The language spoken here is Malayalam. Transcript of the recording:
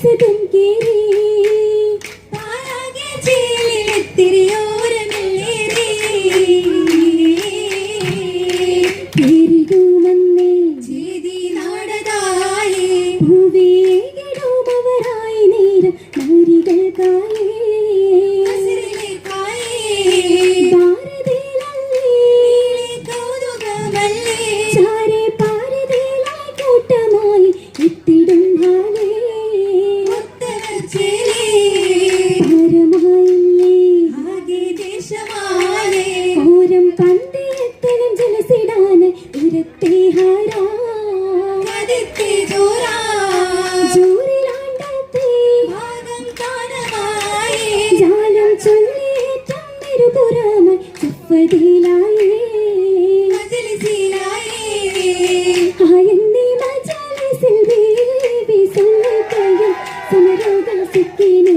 സദം കേറി പാരാകെ ചേലിലെത്തിരിയോരമല്ലേറി പേരിടുമെന്നേ ചേതി നാടതായി ഭൂവിയിടുമവരായി നേരം നാരികൾക്കായി ചാരെ പാരതയിലായി കൂട്ടമായി എത്തിടും ഭാവേ ഓരം കണ്ടേ എത്തണം ജലസിടാന് ഉരത്തെ ഹാരാ ജോറിലാണ്ടത്തെ ജാലം ചൊല്ലേറ്റം നിരുപുറമായി ചുപ്പതിലായി ആയെന്നീ മജാലിസിൽ ബേബി സൊല്ലിക്കയും സമരോഗം സിക്കിനും